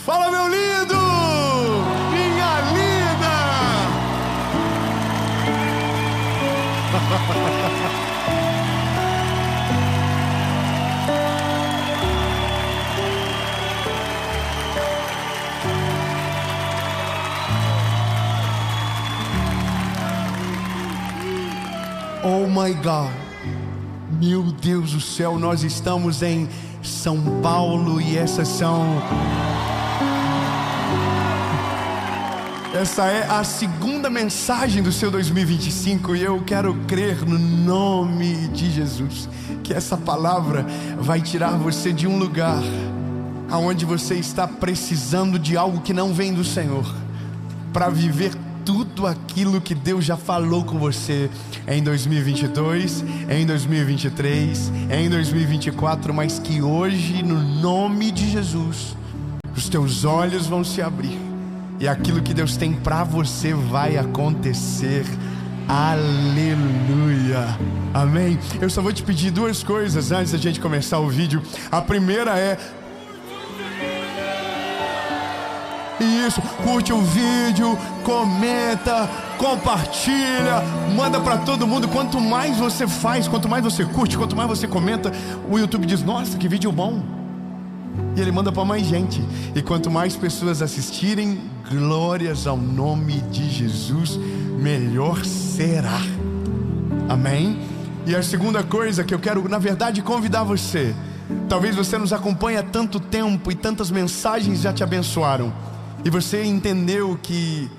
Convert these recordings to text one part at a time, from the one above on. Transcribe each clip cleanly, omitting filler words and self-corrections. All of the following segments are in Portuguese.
Fala, meu lindo! Minha linda! Oh my God, meu Deus do céu, nós estamos em São Paulo e essa é a segunda mensagem do seu 2025 e eu quero crer no nome de Jesus que essa palavra vai tirar você de um lugar aonde você está precisando de algo que não vem do Senhor, para viver tudo aquilo que Deus já falou com você em 2022, em 2023, em 2024, mas que hoje, no nome de Jesus, os teus olhos vão se abrir e aquilo que Deus tem para você vai acontecer. Aleluia, amém. Eu só vou te pedir duas coisas antes da gente começar o vídeo. A primeira é: isso, curte o vídeo, comenta, compartilha, manda para todo mundo. Quanto mais você faz, quanto mais você curte, quanto mais você comenta, o YouTube diz: nossa, que vídeo bom, e ele manda para mais gente. E quanto mais pessoas assistirem, glórias ao nome de Jesus, melhor será, amém. E a segunda coisa que eu quero, na verdade, convidar você. Talvez você nos acompanhe há tanto tempo e tantas mensagens já te abençoaram, e você entendeu que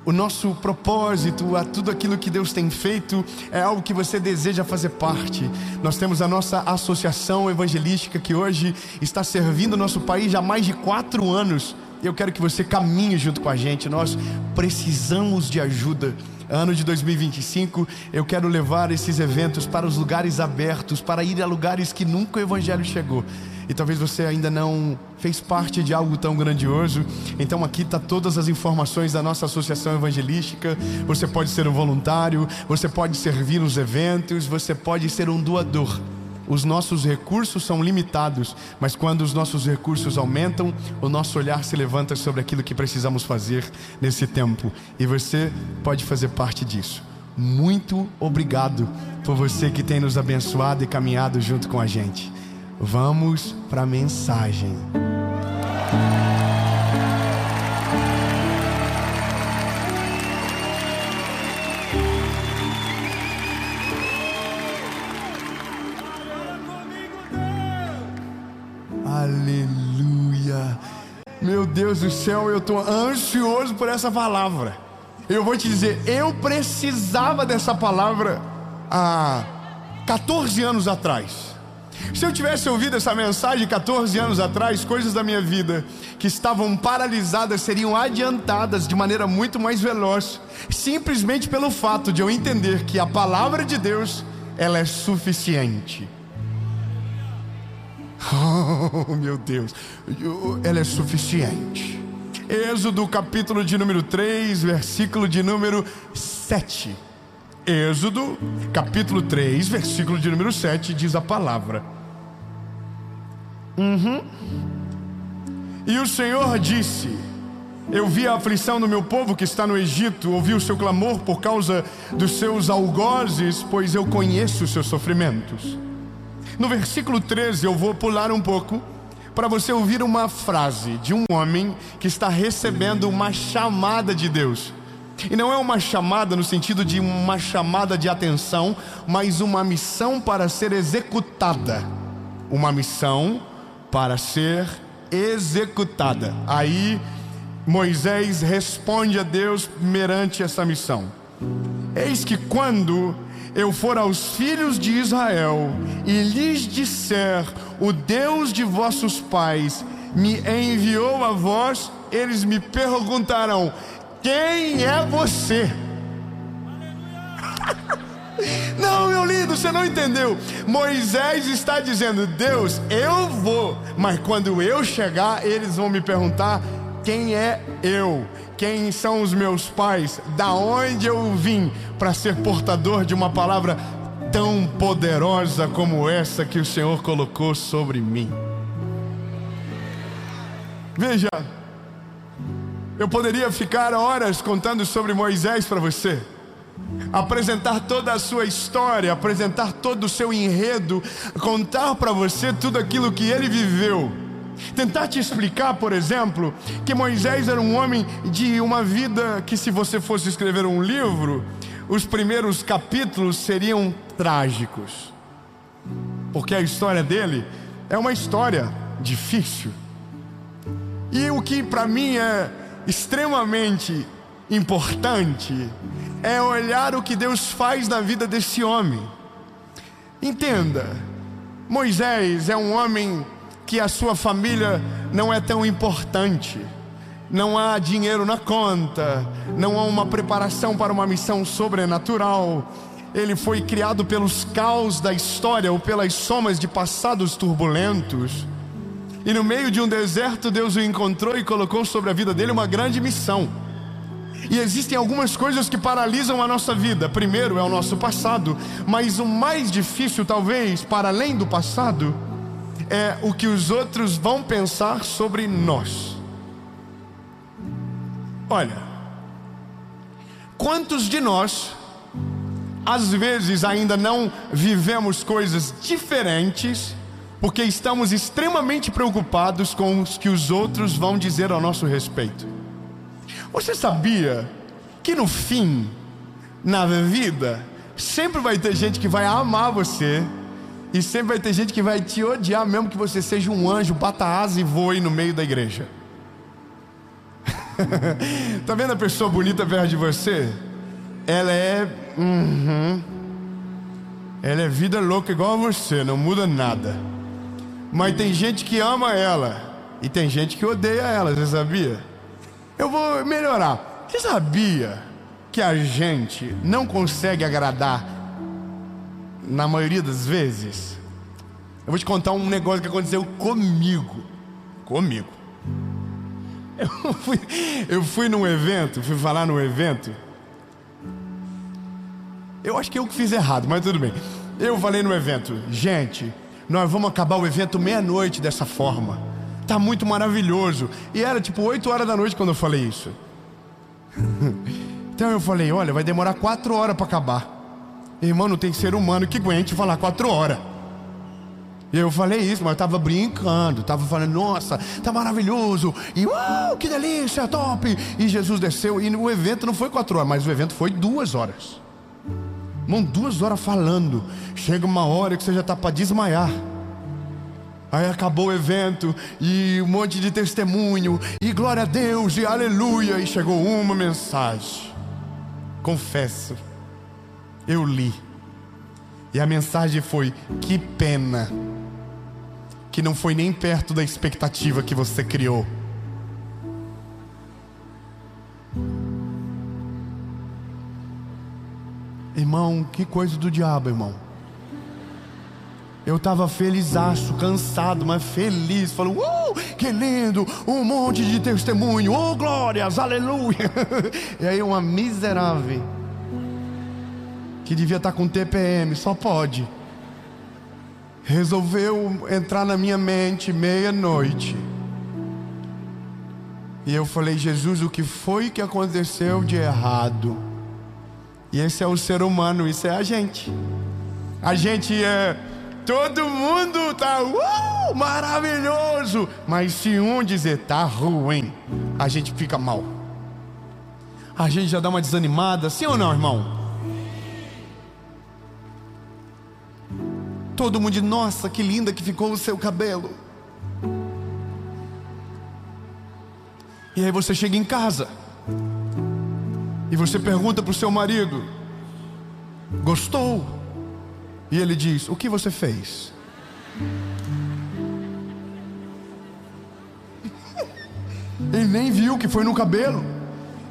o nosso propósito, a tudo aquilo que Deus tem feito, é algo que você deseja fazer parte. Nós temos a nossa associação evangelística que hoje está servindo o nosso país já há mais de 4 anos. E eu quero que você caminhe junto com a gente. Nós precisamos de ajuda. Ano de 2025, eu quero levar esses eventos para os lugares abertos, para ir a lugares que nunca o Evangelho chegou. E talvez você ainda não fez parte de algo tão grandioso. Então aqui está todas as informações da nossa associação evangelística. Você pode ser um voluntário, você pode servir nos eventos, você pode ser um doador. Os nossos recursos são limitados, mas quando os nossos recursos aumentam, o nosso olhar se levanta sobre aquilo que precisamos fazer nesse tempo. E você pode fazer parte disso. Muito obrigado por você que tem nos abençoado e caminhado junto com a gente. Vamos para a mensagem. Aleluia. Meu Deus do céu, eu estou ansioso por essa palavra. Eu vou te dizer, eu precisava dessa palavra há 14 anos atrás. Se eu tivesse ouvido essa mensagem 14 anos atrás, coisas da minha vida que estavam paralisadas seriam adiantadas de maneira muito mais veloz, simplesmente pelo fato de eu entender que a palavra de Deus, ela é suficiente. Oh, meu Deus, ela é suficiente. Êxodo capítulo de número 3, versículo de número 7. Êxodo capítulo 3, versículo de número 7, diz a palavra: E o Senhor disse: eu vi a aflição do meu povo que está no Egito, ouvi o seu clamor por causa dos seus algozes, pois eu conheço os seus sofrimentos. No versículo 13 eu vou pular um pouco para você ouvir uma frase de um homem que está recebendo uma chamada de Deus. E não é uma chamada no sentido de uma chamada de atenção, mas uma missão para ser executada. Uma missão para ser executada. Aí Moisés responde a Deus perante essa missão: eis que quando eu for aos filhos de Israel e lhes disser: o Deus de vossos pais me enviou a vós, eles me perguntarão: quem é você? Não, meu lindo, você não entendeu. Moisés está dizendo: Deus, eu vou, mas quando eu chegar, eles vão me perguntar: quem é eu? Quem são os meus pais? Da onde eu vim para ser portador de uma palavra tão poderosa como essa que o Senhor colocou sobre mim? Veja, Eu poderia ficar horas contando sobre Moisés para você, apresentar toda a sua história, apresentar todo o seu enredo, contar para você tudo aquilo que ele viveu, tentar te explicar, por exemplo, que Moisés era um homem de uma vida que, se você fosse escrever um livro, os primeiros capítulos seriam trágicos, porque a história dele é uma história difícil. E o que para mim é extremamente importante é olhar o que Deus faz na vida desse homem. Entenda, Moisés é um homem que a sua família não é tão importante, não há dinheiro na conta, não há uma preparação para uma missão sobrenatural. Ele foi criado pelos caos da história ou pelas somas de passados turbulentos. E no meio de um deserto, Deus o encontrou e colocou sobre a vida dele uma grande missão. E existem algumas coisas que paralisam a nossa vida. Primeiro é o nosso passado, mas o mais difícil, talvez, para além do passado, é o que os outros vão pensar sobre nós. Olha, quantos de nós, às vezes, ainda não vivemos coisas diferentes, porque estamos extremamente preocupados com o que os outros vão dizer ao nosso respeito? Você sabia que no fim, na vida, sempre vai ter gente que vai amar você, e sempre vai ter gente que vai te odiar, mesmo que você seja um anjo, bata asa e voe no meio da igreja? Tá vendo a pessoa bonita perto de você? Ela é ela é vida louca igual a você, não muda nada. Mas tem gente que ama ela e tem gente que odeia ela, você sabia? Eu vou melhorar. Você sabia que a gente não consegue agradar na maioria das vezes? Eu vou te contar um negócio que aconteceu comigo. Eu fui num evento, fui falar num evento. Eu acho que eu que fiz errado, mas tudo bem. Eu falei no evento: gente, nós vamos acabar o evento meia-noite dessa forma. Tá muito maravilhoso. E era tipo 8 horas da noite quando eu falei isso. Então eu falei: olha, vai demorar 4 horas para acabar. Irmão, não tem ser humano que aguente falar 4 horas. E eu falei isso, mas eu tava brincando, tava falando: nossa, tá maravilhoso, e uau, que delícia, top. E Jesus desceu, e o evento não foi 4 horas, mas o evento foi 2 horas. Irmão, 2 horas falando. Chega uma hora que você já tá para desmaiar. Aí acabou o evento, e um monte de testemunho, e glória a Deus, e aleluia. E chegou uma mensagem. Confesso, eu li, e a mensagem foi: que pena que não foi nem perto da expectativa que você criou. Irmão, que coisa do diabo, irmão. Eu estava felizaço, cansado, mas feliz, falando: que lindo, um monte de testemunho, oh glórias, aleluia. E aí uma miserável, que devia estar com TPM, só pode, resolveu entrar na minha mente meia-noite. E eu falei: Jesus, o que foi que aconteceu de errado? E esse é o ser humano, isso é a gente. A gente é... todo mundo tá maravilhoso, mas se um dizer tá ruim, a gente fica mal. A gente já dá uma desanimada, sim ou não, irmão? Todo mundo diz: nossa, que linda que ficou o seu cabelo. E aí você chega em casa e você pergunta para o seu marido: gostou? E ele diz: o que você fez? Ele nem viu que foi no cabelo.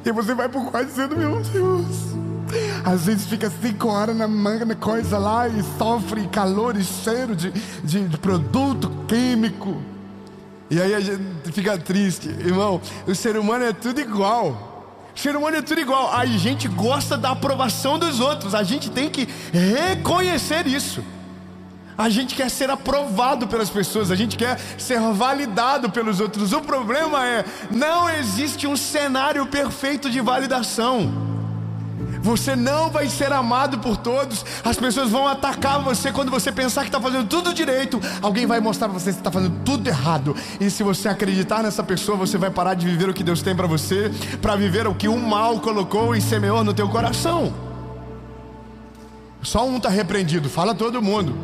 E você vai pro quarto dizendo: meu Deus. Às vezes fica 5 horas na manga, coisa lá, e sofre calor e cheiro de produto químico. E aí a gente fica triste. Irmão, o ser humano é tudo igual. O ser humano é tudo igual. A gente gosta da aprovação dos outros. A gente tem que reconhecer isso. A gente quer ser aprovado pelas pessoas, a gente quer ser validado pelos outros. O problema é, não existe um cenário perfeito de validação. Você não vai ser amado por todos. As pessoas vão atacar você quando você pensar que está fazendo tudo direito. Alguém vai mostrar para você que está fazendo tudo errado. E se você acreditar nessa pessoa, você vai parar de viver o que Deus tem para você, para viver o que o mal colocou e semeou no teu coração. Só um está repreendido, fala todo mundo.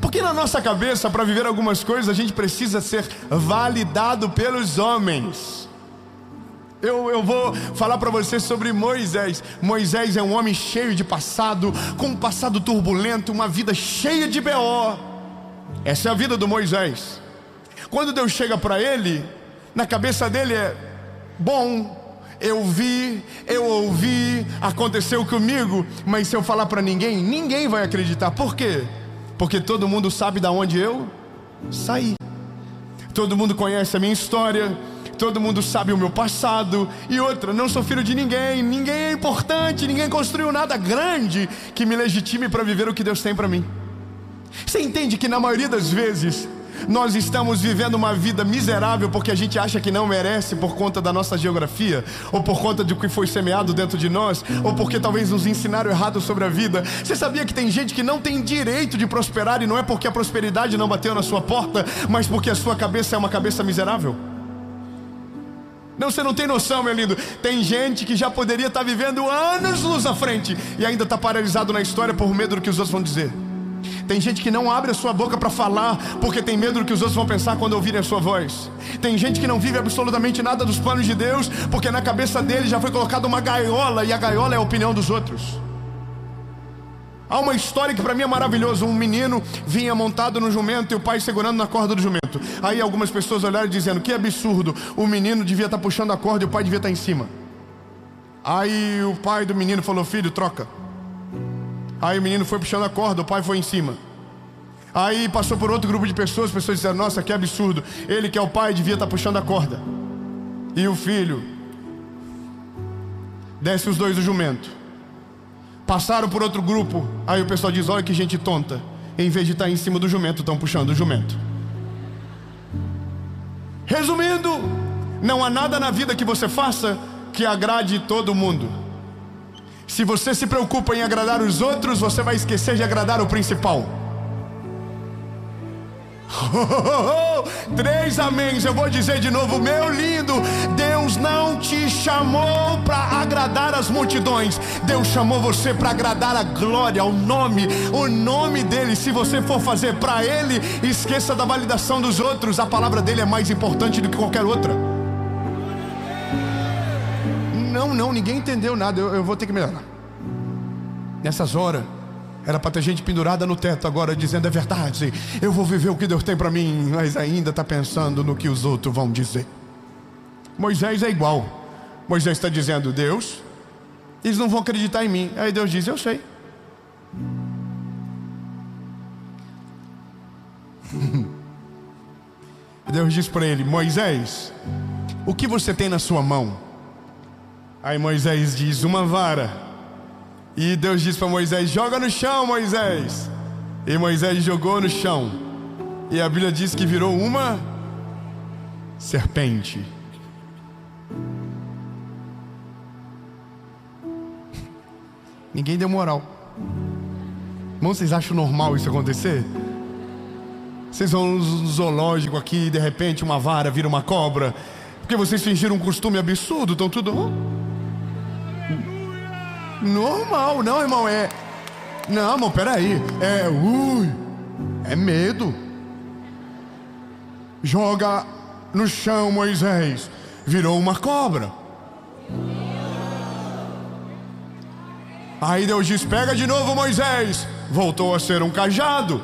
Porque na nossa cabeça, para viver algumas coisas, a gente precisa ser validado pelos homens. Eu vou falar para você sobre Moisés. Moisés é um homem cheio de passado, com um passado turbulento, uma vida cheia de BO. Essa é a vida do Moisés. Quando Deus chega para ele, na cabeça dele é: bom, eu vi, eu ouvi, aconteceu comigo, mas se eu falar para ninguém, ninguém vai acreditar. Por quê? Porque todo mundo sabe de onde eu saí. Todo mundo conhece a minha história. Todo mundo sabe o meu passado. E outra, não sou filho de ninguém. Ninguém é importante. Ninguém construiu nada grande que me legitime para viver o que Deus tem para mim. Você entende que na maioria das vezes nós estamos vivendo uma vida miserável porque a gente acha que não merece por conta da nossa geografia, ou por conta do que foi semeado dentro de nós, ou porque talvez nos ensinaram errado sobre a vida. Você sabia que tem gente que não tem direito de prosperar, e não é porque a prosperidade não bateu na sua porta, mas porque a sua cabeça é uma cabeça miserável? Não, você não tem noção, meu lindo. Tem gente que já poderia estar vivendo anos-luz à frente e ainda está paralisado na história por medo do que os outros vão dizer. Tem gente que não abre a sua boca para falar porque tem medo do que os outros vão pensar quando ouvirem a sua voz. Tem gente que não vive absolutamente nada dos planos de Deus porque na cabeça dele já foi colocada uma gaiola, e a gaiola é a opinião dos outros. Há uma história que para mim é maravilhosa. Um menino vinha montado no jumento e o pai segurando na corda do jumento. Aí algumas pessoas olharam dizendo: que absurdo, o menino devia estar puxando a corda e o pai devia estar em cima. Aí o pai do menino falou: filho, troca. Aí o menino foi puxando a corda, o pai foi em cima. Aí passou por outro grupo de pessoas, as pessoas disseram: nossa, que absurdo, ele que é o pai devia estar puxando a corda. E o filho desce os dois do jumento. Passaram por outro grupo. Aí o pessoal diz: olha que gente tonta, em vez de estar em cima do jumento, estão puxando o jumento. Resumindo, não há nada na vida que você faça que agrade todo mundo. Se você se preocupa em agradar os outros, você vai esquecer de agradar o principal. 3 améns. Eu vou dizer de novo, meu lindo, Deus não te chamou para agradar as multidões. Deus chamou você para agradar a glória, o nome dele. Se você for fazer para ele, esqueça da validação dos outros. A palavra dele é mais importante do que qualquer outra. Não, ninguém entendeu nada. Eu vou ter que melhorar. Nessas horas era para ter gente pendurada no teto agora dizendo: é verdade, eu vou viver o que Deus tem para mim, mas ainda está pensando no que os outros vão dizer. Moisés é igual. Moisés está dizendo: Deus, eles não vão acreditar em mim. Aí Deus diz: eu sei. Deus diz para ele: Moisés, o que você tem na sua mão? Aí Moisés diz: uma vara. E Deus diz para Moisés: joga no chão, Moisés. E Moisés jogou no chão. E a Bíblia diz que virou uma serpente. Ninguém deu moral. Irmão, vocês acham normal isso acontecer? Vocês vão no zoológico aqui e de repente uma vara vira uma cobra, porque vocês fingiram um costume absurdo, estão tudo normal. Não, irmão, não, irmão, peraí. É medo. Joga no chão, Moisés. Virou uma cobra. Aí Deus diz: pega de novo, Moisés. Voltou a ser um cajado.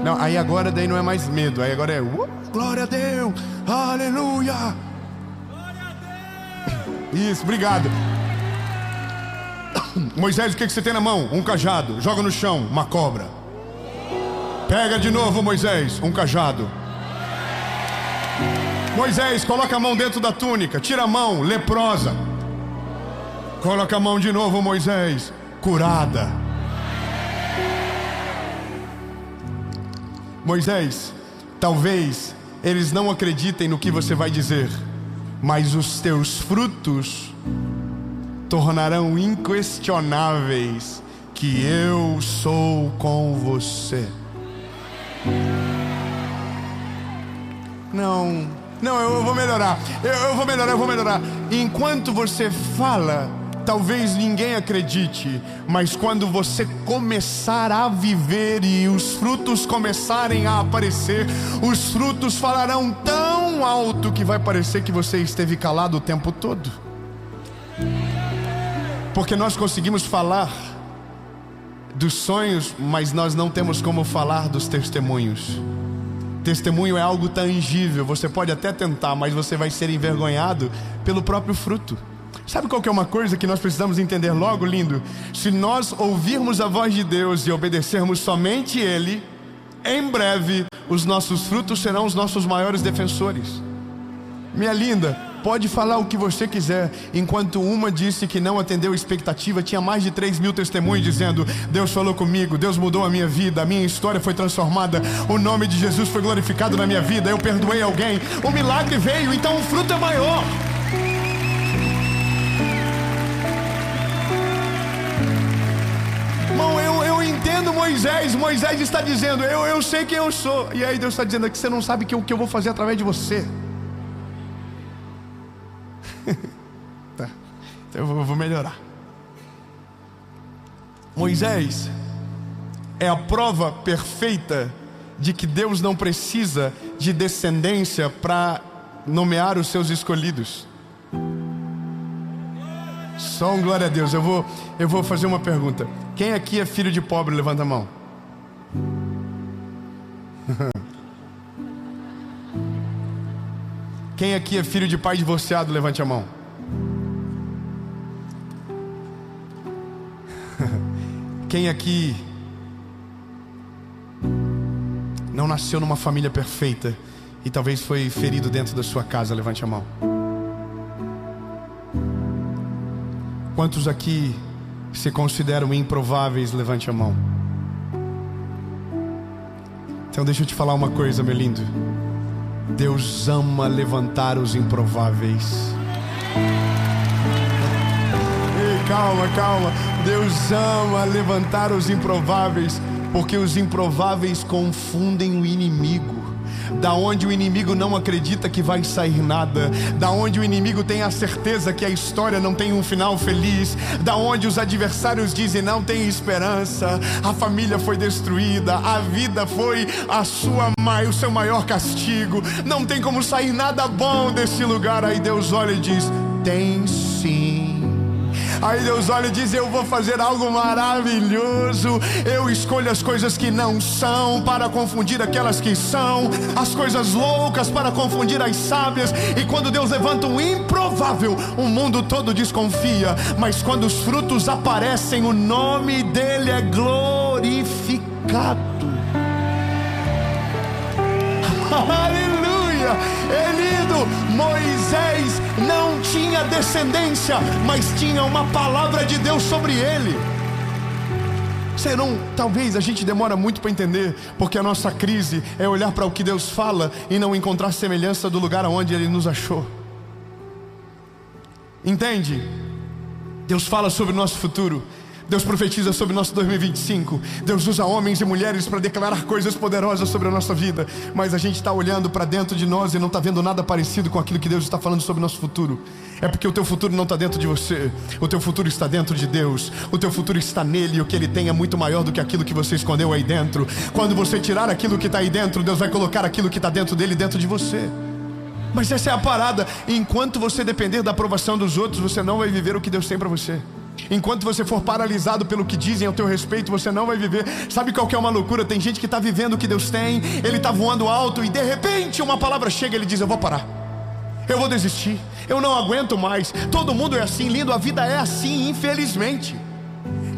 Não, aí agora daí não é mais medo. Aí agora é glória a Deus, aleluia. Isso, obrigado. Moisés, o que você tem na mão? Um cajado. Joga no chão, uma cobra. Pega de novo, Moisés, um cajado. Moisés, coloca a mão dentro da túnica. Tira a mão, leprosa. Coloca a mão de novo, Moisés. Curada. Moisés, talvez eles não acreditem no que você vai dizer, mas os teus frutos tornarão inquestionáveis que eu sou com você. Não, eu vou melhorar. Eu vou melhorar. Enquanto você fala, talvez ninguém acredite, mas quando você começar a viver e os frutos começarem a aparecer, os frutos falarão tão alto que vai parecer que você esteve calado o tempo todo. Porque nós conseguimos falar dos sonhos, mas nós não temos como falar dos testemunhos. Testemunho é algo tangível. Você pode até tentar, mas você vai ser envergonhado pelo próprio fruto. Sabe qual que é uma coisa que nós precisamos entender logo, lindo? Se nós ouvirmos a voz de Deus e obedecermos somente Ele, em breve os nossos frutos serão os nossos maiores defensores. Minha linda, pode falar o que você quiser. Enquanto uma disse que não atendeu a expectativa, tinha mais de 3.000 testemunhos dizendo: Deus falou comigo, Deus mudou a minha vida, a minha história foi transformada, o nome de Jesus foi glorificado na minha vida, eu perdoei alguém, o milagre veio, então o fruto é maior. Irmão, eu entendo Moisés está dizendo, eu sei quem eu sou. E aí Deus está dizendo que você não sabe o que eu vou fazer através de você. Tá, então eu vou melhorar. Moisés é a prova perfeita de que Deus não precisa de descendência para nomear os seus escolhidos. Só um glória a Deus. Eu vou fazer uma pergunta. Quem aqui é filho de pobre? Levanta a mão. Quem aqui é filho de pai divorciado? Levante a mão. Quem aqui não nasceu numa família perfeita e talvez foi ferido dentro da sua casa? Levante a mão. Quantos aqui se consideram improváveis? Levante a mão. Então deixa eu te falar uma coisa, meu lindo. Deus ama levantar os improváveis. Ei, calma. Deus ama levantar os improváveis, porque os improváveis confundem o inimigo. Da onde o inimigo não acredita que vai sair nada, da onde o inimigo tem a certeza que a história não tem um final feliz, da onde os adversários dizem não tem esperança, a família foi destruída, a vida foi o seu maior castigo, não tem como sair nada bom desse lugar. Aí Deus olha e diz: tem sim. Aí Deus olha e diz: eu vou fazer algo maravilhoso. Eu escolho as coisas que não são para confundir aquelas que são, as coisas loucas para confundir as sábias. E quando Deus levanta o improvável, o mundo todo desconfia, mas quando os frutos aparecem, o nome dele é glorificado. Aleluia! É lindo. Moisés não tinha descendência, mas tinha uma palavra de Deus sobre ele. Talvez a gente demora muito para entender, porque a nossa crise é olhar para o que Deus fala e não encontrar semelhança do lugar onde Ele nos achou. Entende? Deus fala sobre o nosso futuro, Deus profetiza sobre o nosso 2025. Deus usa homens e mulheres para declarar coisas poderosas sobre a nossa vida, mas a gente está olhando para dentro de nós e não está vendo nada parecido com aquilo que Deus está falando sobre o nosso futuro. É porque o teu futuro não está dentro de você, o teu futuro está dentro de Deus, o teu futuro está nele, e o que Ele tem é muito maior do que aquilo que você escondeu aí dentro. Quando você tirar aquilo que está aí dentro, Deus vai colocar aquilo que está dentro dele dentro de você. Mas essa é a parada: enquanto você depender da aprovação dos outros, você não vai viver o que Deus tem para você. Enquanto você for paralisado pelo que dizem ao teu respeito, você não vai viver. Sabe qual que é uma loucura? Tem gente que está vivendo o que Deus tem, ele está voando alto e de repente uma palavra chega e ele diz: eu vou parar, eu vou desistir, eu não aguento mais. Todo mundo é assim, lindo, a vida é assim, infelizmente.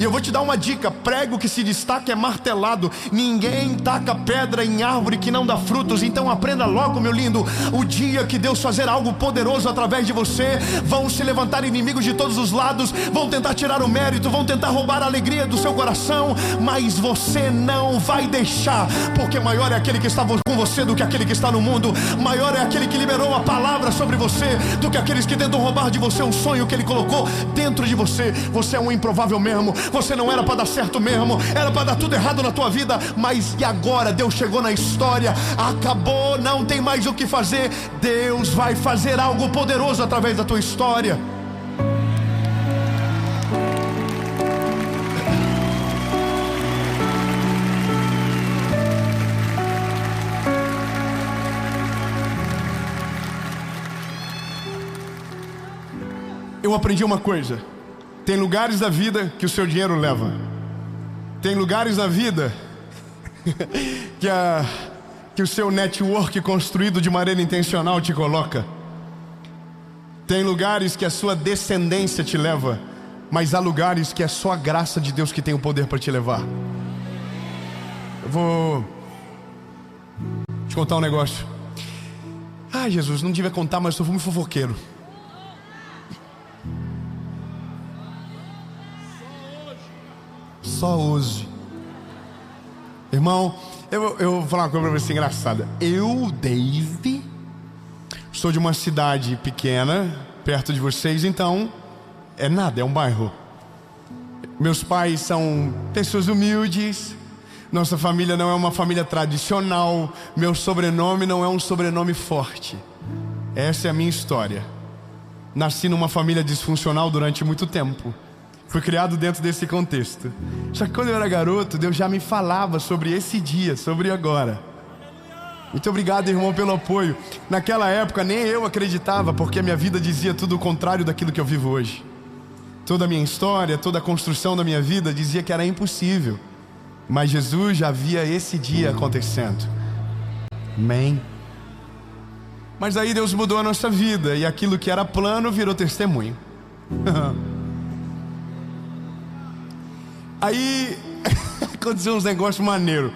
E eu vou te dar uma dica: prego que se destaca é martelado. Ninguém taca pedra em árvore que não dá frutos. Então aprenda logo, meu lindo. O dia que Deus fazer algo poderoso através de você, vão se levantar inimigos de todos os lados, vão tentar tirar o mérito, vão tentar roubar a alegria do seu coração, mas você não vai deixar, porque maior é aquele que está com você do que aquele que está no mundo. Maior é aquele que liberou a palavra sobre você do que aqueles que tentam roubar de você um sonho que Ele colocou dentro de você. Você é um improvável mesmo. Você não era para dar certo mesmo, era para dar tudo errado na tua vida, mas e agora? Deus chegou na história, acabou, não tem mais o que fazer. Deus vai fazer algo poderoso através da tua história. Eu aprendi uma coisa: tem lugares da vida que o seu dinheiro leva. Tem lugares na vida que o seu network construído de maneira intencional te coloca. Tem lugares que a sua descendência te leva, mas há lugares que é só a graça de Deus que tem o poder para te levar. Eu vou te contar um negócio. Ai, Jesus, não devia contar, mas eu sou muito fofoqueiro. Só hoje. Irmão, eu vou falar uma coisa pra você engraçada. Eu, Dave, sou de uma cidade pequena, perto de vocês, então é nada, é um bairro. Meus pais são pessoas humildes. Nossa família não é uma família tradicional. Meu sobrenome não é um sobrenome forte. Essa é a minha história. Nasci numa família disfuncional durante muito tempo. Fui criado dentro desse contexto. Só que quando eu era garoto, Deus já me falava sobre esse dia, sobre agora. Muito obrigado, irmão, pelo apoio. Naquela época nem eu acreditava, porque a minha vida dizia tudo o contrário daquilo que eu vivo hoje. Toda a minha história, toda a construção da minha vida dizia que era impossível. Mas Jesus já via esse dia acontecendo. Amém. Mas aí Deus mudou a nossa vida, e aquilo que era plano virou testemunho. Aí aconteceu uns negócios maneiros.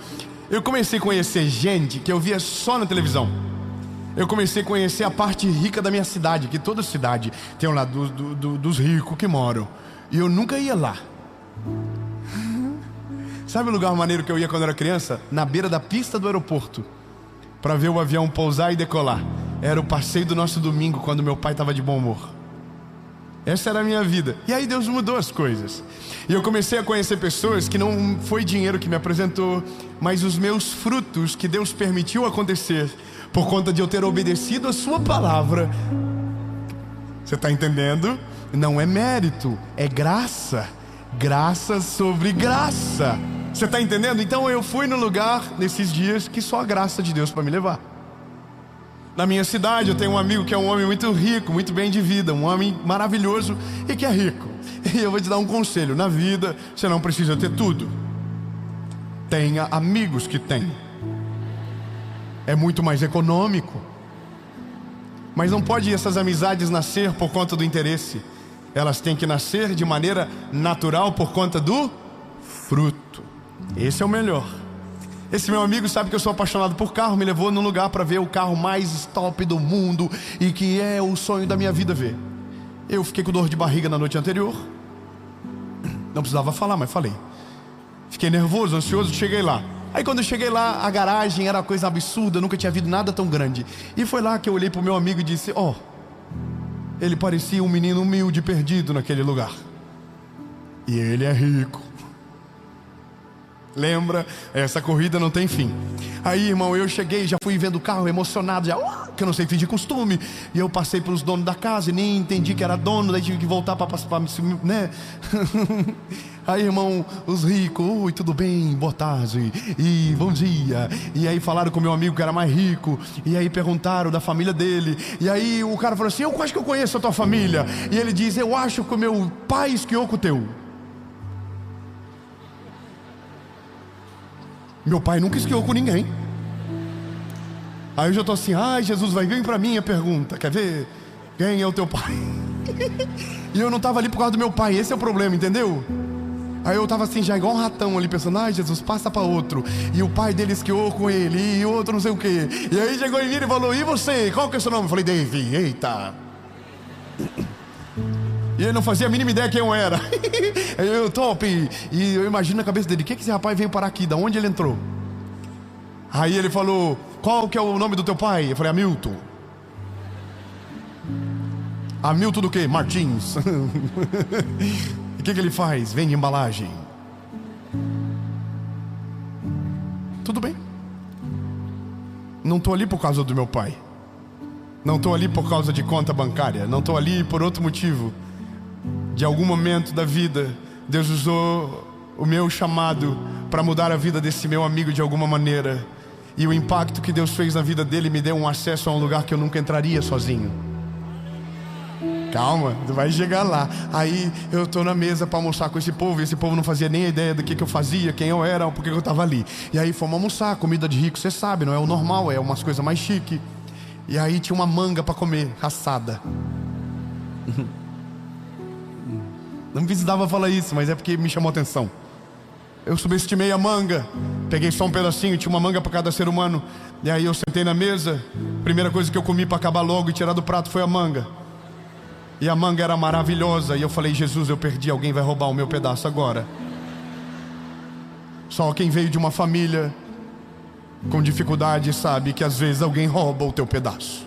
Eu comecei a conhecer gente que eu via só na televisão. Eu comecei a conhecer a parte rica da minha cidade, que toda cidade tem um lado dos ricos que moram. E eu nunca ia lá. Sabe o lugar maneiro que eu ia quando eu era criança? Na beira da pista do aeroporto, para ver o avião pousar e decolar. Era o passeio do nosso domingo, quando meu pai estava de bom humor. Essa era a minha vida. E aí Deus mudou as coisas. E eu comecei a conhecer pessoas que não foi dinheiro que me apresentou, mas os meus frutos que Deus permitiu acontecer por conta de eu ter obedecido a sua palavra. Você está entendendo? Não é mérito, é graça. Graça sobre graça. Você está entendendo? Então eu fui no lugar nesses dias que só a graça de Deus para me levar. Na minha cidade eu tenho um amigo que é um homem muito rico, muito bem de vida, um homem maravilhoso e que é rico. E eu vou te dar um conselho: na vida você não precisa ter tudo. Tenha amigos que têm. É muito mais econômico. Mas não pode essas amizades nascer por conta do interesse. Elas têm que nascer de maneira natural por conta do fruto. Esse é o melhor. Esse meu amigo sabe que eu sou apaixonado por carro, me levou num lugar para ver o carro mais top do mundo e que é o sonho da minha vida ver. Eu fiquei com dor de barriga na noite anterior. Não precisava falar, mas falei. Fiquei nervoso, ansioso, cheguei lá. Aí quando eu cheguei lá, a garagem era uma coisa absurda, eu nunca tinha visto nada tão grande. E foi lá que eu olhei pro meu amigo e disse: ó, ele parecia um menino humilde, perdido naquele lugar. E ele é rico. Lembra? Essa corrida não tem fim. Aí, irmão, eu cheguei, já fui vendo o carro emocionado, já, que eu não sei fingir costume. E eu passei pelos donos da casa e nem entendi que era dono, daí tive que voltar para né? Aí, irmão, os ricos: oi, tudo bem? Boa tarde. E bom dia. E aí falaram com o meu amigo que era mais rico. E aí perguntaram da família dele. E aí o cara falou assim: eu acho que eu conheço a tua família. E ele diz: eu acho que o meu pai esquiou com o teu. Meu pai nunca esquiou com ninguém. Aí eu já tô assim: ai, Jesus, vai vir pra mim a pergunta. Quer ver? Quem é o teu pai? E eu não tava ali por causa do meu pai. Esse é o problema, entendeu? Aí eu tava assim, já igual um ratão ali, pensando, ai Jesus, passa pra outro. E o pai dele esquiou com ele, e outro não sei o quê. E aí chegou em mim e falou, e você, qual que é o seu nome? Eu falei, Dave. Eita. E ele não fazia a mínima ideia quem eu era. Aí eu, top. E eu imagino na cabeça dele, o que esse rapaz veio parar aqui? Da onde ele entrou? Aí ele falou, qual que é o nome do teu pai? Eu falei, Hamilton. Hamilton do quê? Martins. E o que ele faz? Vende embalagem. Tudo bem. Não estou ali por causa do meu pai. Não estou ali por causa de conta bancária. Não estou ali por outro motivo. De algum momento da vida, Deus usou o meu chamado para mudar a vida desse meu amigo de alguma maneira. E o impacto que Deus fez na vida dele me deu um acesso a um lugar que eu nunca entraria sozinho. Calma, tu vai chegar lá. Aí eu tô na mesa para almoçar com esse povo. E esse povo não fazia nem ideia do que eu fazia, quem eu era, por que eu tava ali. E aí fomos almoçar, comida de rico, você sabe, não é o normal, é umas coisas mais chique. E aí tinha uma manga para comer, assada. Não precisava falar isso, mas é porque me chamou a atenção. Eu subestimei a manga. Peguei só um pedacinho, tinha uma manga para cada ser humano. E aí eu sentei na mesa. Primeira coisa que eu comi para acabar logo e tirar do prato foi a manga. E a manga era maravilhosa. E eu falei, Jesus, eu perdi, alguém vai roubar o meu pedaço agora. Só quem veio de uma família com dificuldade sabe que às vezes alguém rouba o teu pedaço.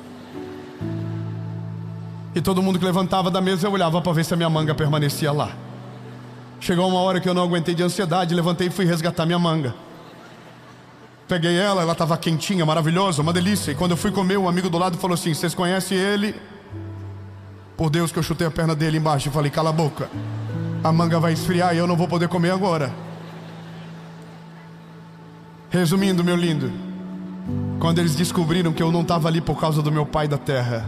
E todo mundo que levantava da mesa eu olhava para ver se a minha manga permanecia lá. Chegou uma hora que eu não aguentei de ansiedade, levantei e fui resgatar minha manga. Peguei ela estava quentinha, maravilhosa, uma delícia. E quando eu fui comer, um amigo do lado falou assim, vocês conhecem ele? Por Deus que eu chutei a perna dele embaixo e falei, cala a boca. A manga vai esfriar e eu não vou poder comer agora. Resumindo, meu lindo, quando eles descobriram que eu não estava ali por causa do meu pai da terra,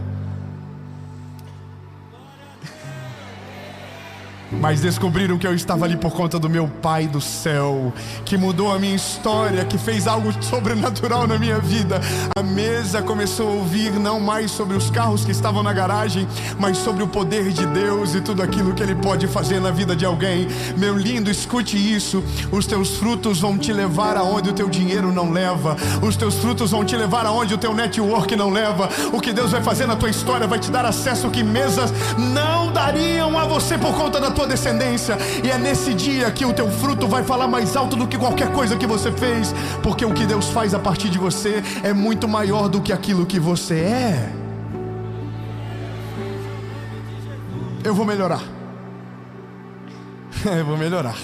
mas descobriram que eu estava ali por conta do meu Pai do céu, que mudou a minha história, que fez algo sobrenatural na minha vida. A mesa começou a ouvir não mais sobre os carros que estavam na garagem, mas sobre o poder de Deus e tudo aquilo que Ele pode fazer na vida de alguém. Meu lindo, escute isso. Os teus frutos vão te levar aonde o teu dinheiro não leva. Os teus frutos vão te levar aonde o teu network não leva. O que Deus vai fazer na tua história vai te dar acesso que mesas não dariam a você por conta da tua descendência. E é nesse dia que o teu fruto vai falar mais alto do que qualquer coisa que você fez, porque o que Deus faz a partir de você é muito maior do que aquilo que você é. Eu vou melhorar. Eu vou melhorar.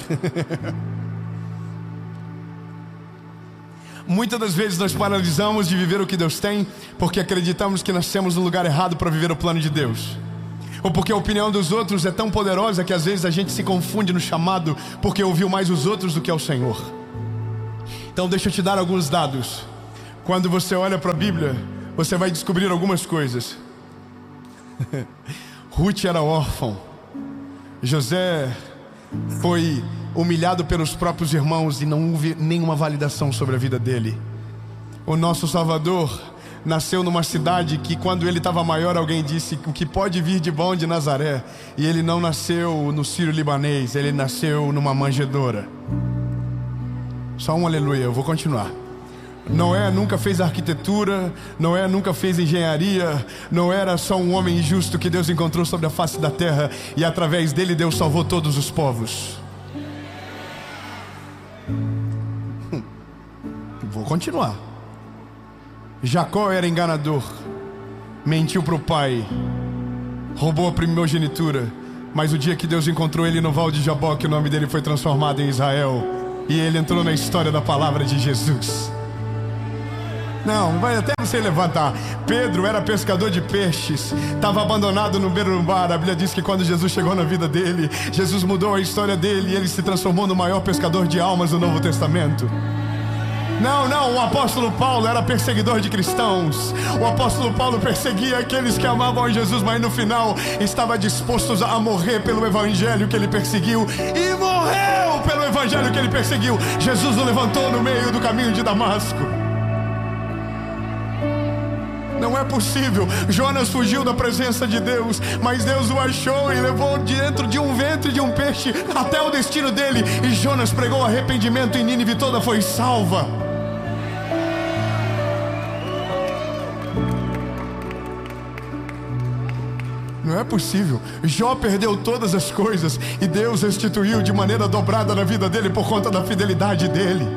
Muitas das vezes nós paralisamos de viver o que Deus tem porque acreditamos que nascemos no lugar errado para viver o plano de Deus. Ou porque a opinião dos outros é tão poderosa que às vezes a gente se confunde no chamado porque ouviu mais os outros do que ao Senhor. Então deixa eu te dar alguns dados. Quando você olha para a Bíblia, você vai descobrir algumas coisas. Ruth era órfã. José foi humilhado pelos próprios irmãos e não houve nenhuma validação sobre a vida dele. O nosso Salvador nasceu numa cidade que quando ele estava maior alguém disse o que pode vir de bom de Nazaré. E ele não nasceu no Sírio-Libanês, ele nasceu numa manjedoura. Só um aleluia, eu vou continuar. Noé nunca fez arquitetura, Noé nunca fez engenharia, não era só um homem justo que Deus encontrou sobre a face da terra e através dele Deus salvou todos os povos. Vou continuar. Jacó era enganador, mentiu para o pai, roubou a primogenitura, mas o dia que Deus encontrou ele no Val de Jaboque, o nome dele foi transformado em Israel e ele entrou na história da palavra de Jesus. Não, vai até você levantar. Pedro era pescador de peixes, estava abandonado no beiro do mar. A Bíblia diz que quando Jesus chegou na vida dele, Jesus mudou a história dele e ele se transformou no maior pescador de almas do Novo Testamento. Não, o apóstolo Paulo era perseguidor de cristãos. O apóstolo Paulo perseguia aqueles que amavam a Jesus, mas no final estava disposto a morrer pelo evangelho que ele perseguiu. E morreu pelo evangelho que ele perseguiu. Jesus o levantou no meio do caminho de Damasco. Não é possível. Jonas fugiu da presença de Deus, mas Deus o achou e levou dentro de um ventre de um peixe até o destino dele. E Jonas pregou arrependimento e Nínive toda foi salva. Não é possível. Jó perdeu todas as coisas e Deus restituiu de maneira dobrada na vida dele por conta da fidelidade dele.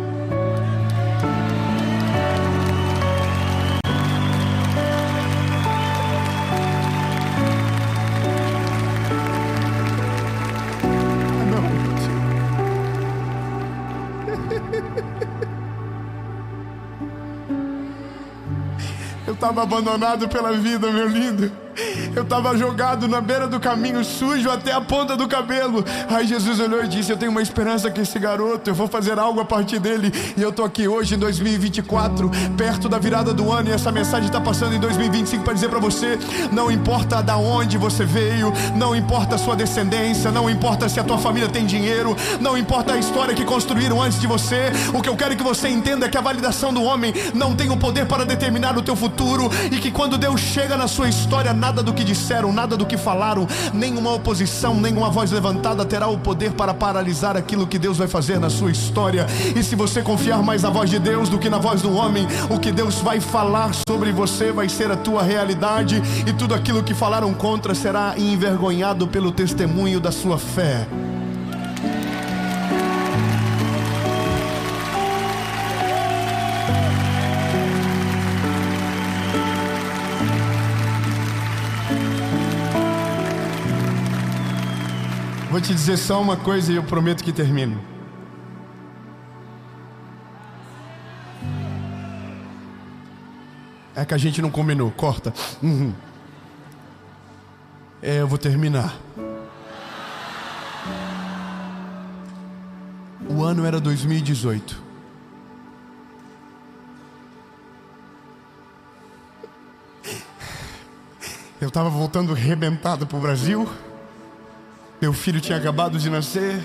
Eu estava abandonado pela vida, meu lindo. Eu estava jogado na beira do caminho, sujo até a ponta do cabelo. Aí Jesus olhou e disse: eu tenho uma esperança com esse garoto, eu vou fazer algo a partir dele. E eu estou aqui hoje em 2024, perto da virada do ano, e essa mensagem está passando em 2025 para dizer para você: não importa da onde você veio, não importa a sua descendência, não importa se a tua família tem dinheiro, não importa a história que construíram antes de você. O que eu quero que você entenda é que a validação do homem não tem o poder para determinar o teu futuro, e que quando Deus chega na sua história, nada do que disseram, nada do que falaram, nenhuma oposição, nenhuma voz levantada terá o poder para paralisar aquilo que Deus vai fazer na sua história. E se você confiar mais na voz de Deus do que na voz do homem, o que Deus vai falar sobre você vai ser a tua realidade, e tudo aquilo que falaram contra será envergonhado pelo testemunho da sua fé. Vou te dizer só uma coisa e eu prometo que termino. É que a gente não combinou, corta. Eu vou terminar. O ano era 2018. Eu estava voltando arrebentado para o Brasil. Meu filho tinha acabado de nascer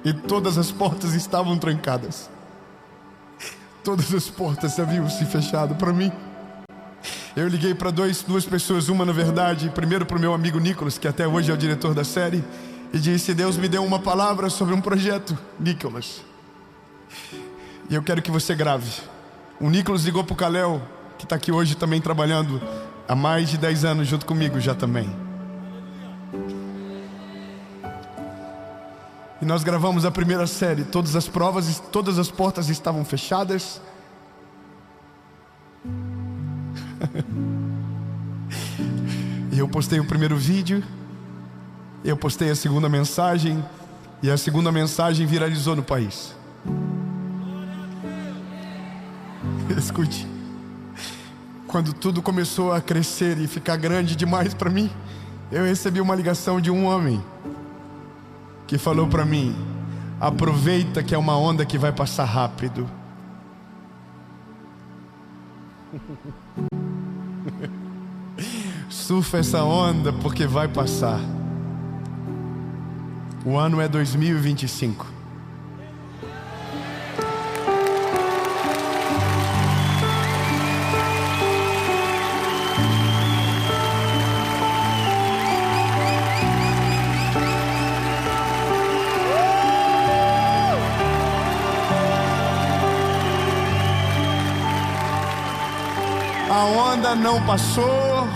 e todas as portas estavam trancadas. Todas as portas haviam se fechado para mim. Eu liguei para duas pessoas, uma na verdade, primeiro para o meu amigo Nicolas, que até hoje é o diretor da série, e disse: Deus me deu uma palavra sobre um projeto, Nicolas, e eu quero que você grave. O Nicolas ligou para o Kalel, que está aqui hoje também trabalhando há mais de 10 anos junto comigo já também. E nós gravamos a primeira série. Todas as provas, todas as portas estavam fechadas. E eu postei o primeiro vídeo, eu postei a segunda mensagem, e a segunda mensagem viralizou no país. Escute, quando tudo começou a crescer e ficar grande demais para mim, eu recebi uma ligação de um homem que falou para mim: aproveita que é uma onda que vai passar rápido. Surfa essa onda porque vai passar. O ano é 2025. A onda não passou,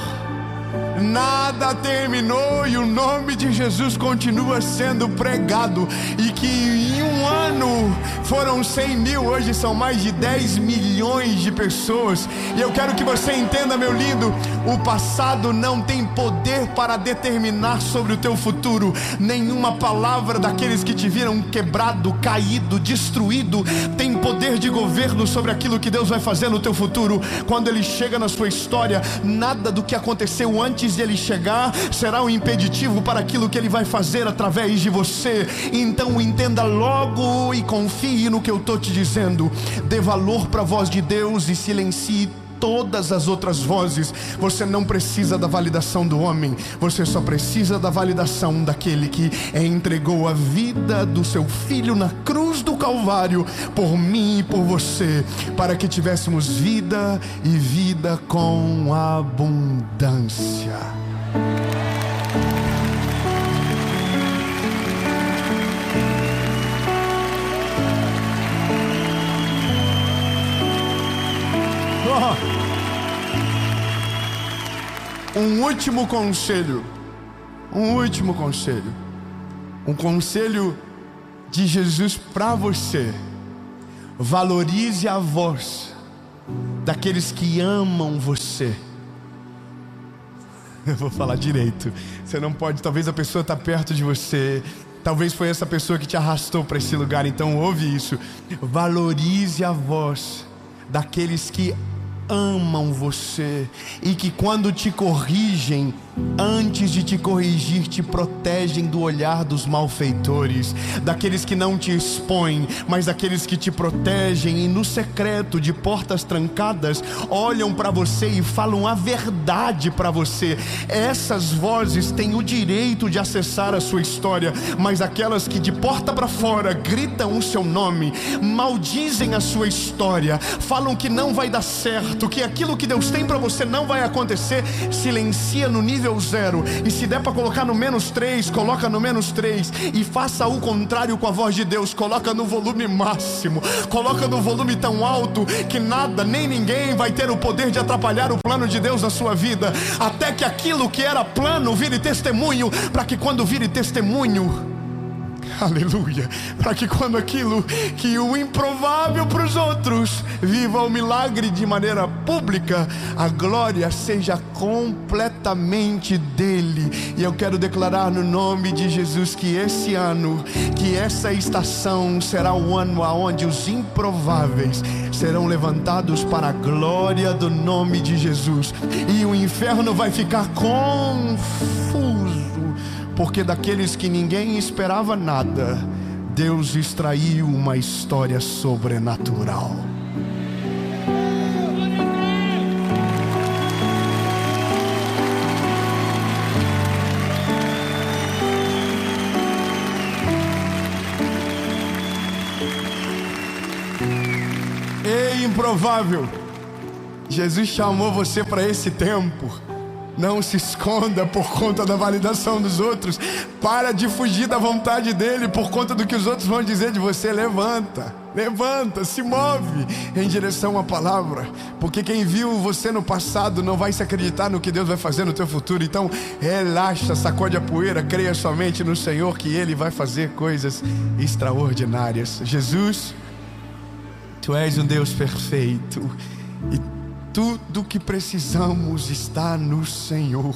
nada terminou, e o nome de Jesus continua sendo pregado. E que em um ano foram 100 mil, hoje são mais de 10 milhões de pessoas. E eu quero que você entenda, meu lindo, o passado não tem poder para determinar sobre o teu futuro. Nenhuma palavra daqueles que te viram quebrado, caído, destruído tem poder de governo sobre aquilo que Deus vai fazer no teu futuro. Quando Ele chega na sua história, nada do que aconteceu antes de Ele chegar será um impeditivo para aquilo que Ele vai fazer através de você. Então entenda logo e confie no que eu estou te dizendo. Dê valor para a voz de Deus e silencie todas as outras vozes. Você não precisa da validação do homem, você só precisa da validação daquele que entregou a vida do seu filho na cruz do Calvário por mim e por você, para que tivéssemos vida e vida com abundância. Um último conselho, um conselho de Jesus para você: valorize a voz daqueles que amam você. Eu vou falar direito, você não pode, talvez a pessoa está perto de você, talvez foi essa pessoa que te arrastou para esse lugar, então ouve isso: valorize a voz daqueles que amam você e que quando te corrigem, antes de te corrigir, te protegem do olhar dos malfeitores, daqueles que não te expõem, mas daqueles que te protegem e no secreto, de portas trancadas, olham para você e falam a verdade para você. Essas vozes têm o direito de acessar a sua história, mas aquelas que de porta para fora gritam o seu nome, maldizem a sua história, falam que não vai dar certo, que aquilo que Deus tem para você não vai acontecer, silencia no nível 0, e se der para colocar no -3, coloca no -3, e faça o contrário com a voz de Deus, coloca no volume máximo, coloca no volume tão alto que nada nem ninguém vai ter o poder de atrapalhar o plano de Deus na sua vida, até que aquilo que era plano vire testemunho, para que quando vire testemunho, aleluia, para que quando aquilo que o improvável para os outros viva o milagre de maneira pública, a glória seja completamente dele. E eu quero declarar no nome de Jesus que esse ano, que essa estação será o ano onde os improváveis serão levantados para a glória do nome de Jesus, e o inferno vai ficar confuso, porque daqueles que ninguém esperava nada, Deus extraiu uma história sobrenatural. Ei, improvável, Jesus chamou você para esse tempo. Não se esconda por conta da validação dos outros. Para de fugir da vontade dele por conta do que os outros vão dizer de você. Levanta, se move em direção à palavra, porque quem viu você no passado não vai se acreditar no que Deus vai fazer no teu futuro. Então relaxa, sacode a poeira, creia somente no Senhor, que Ele vai fazer coisas extraordinárias. Jesus, Tu és um Deus perfeito, e tudo que precisamos está no Senhor.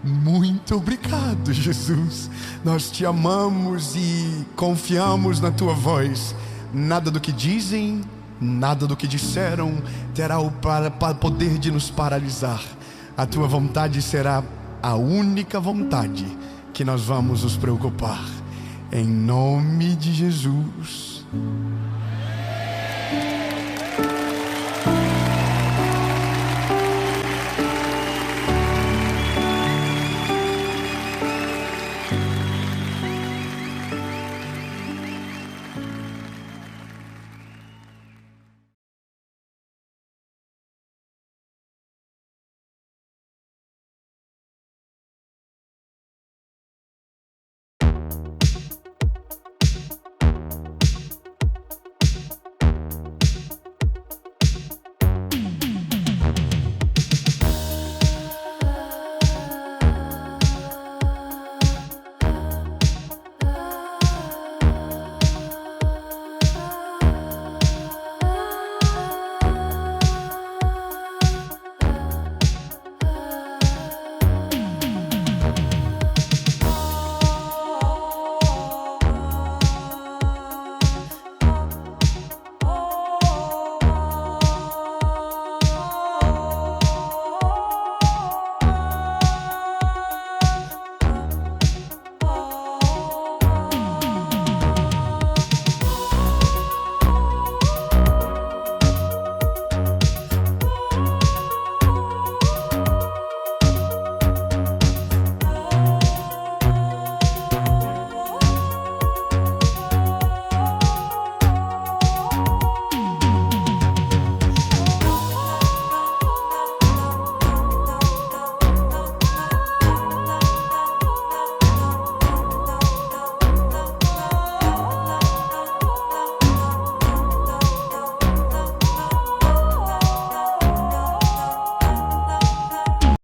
Muito obrigado, Jesus. Nós te amamos e confiamos na tua voz. Nada do que dizem, nada do que disseram terá o poder de nos paralisar. A tua vontade será a única vontade que nós vamos nos preocupar. Em nome de Jesus.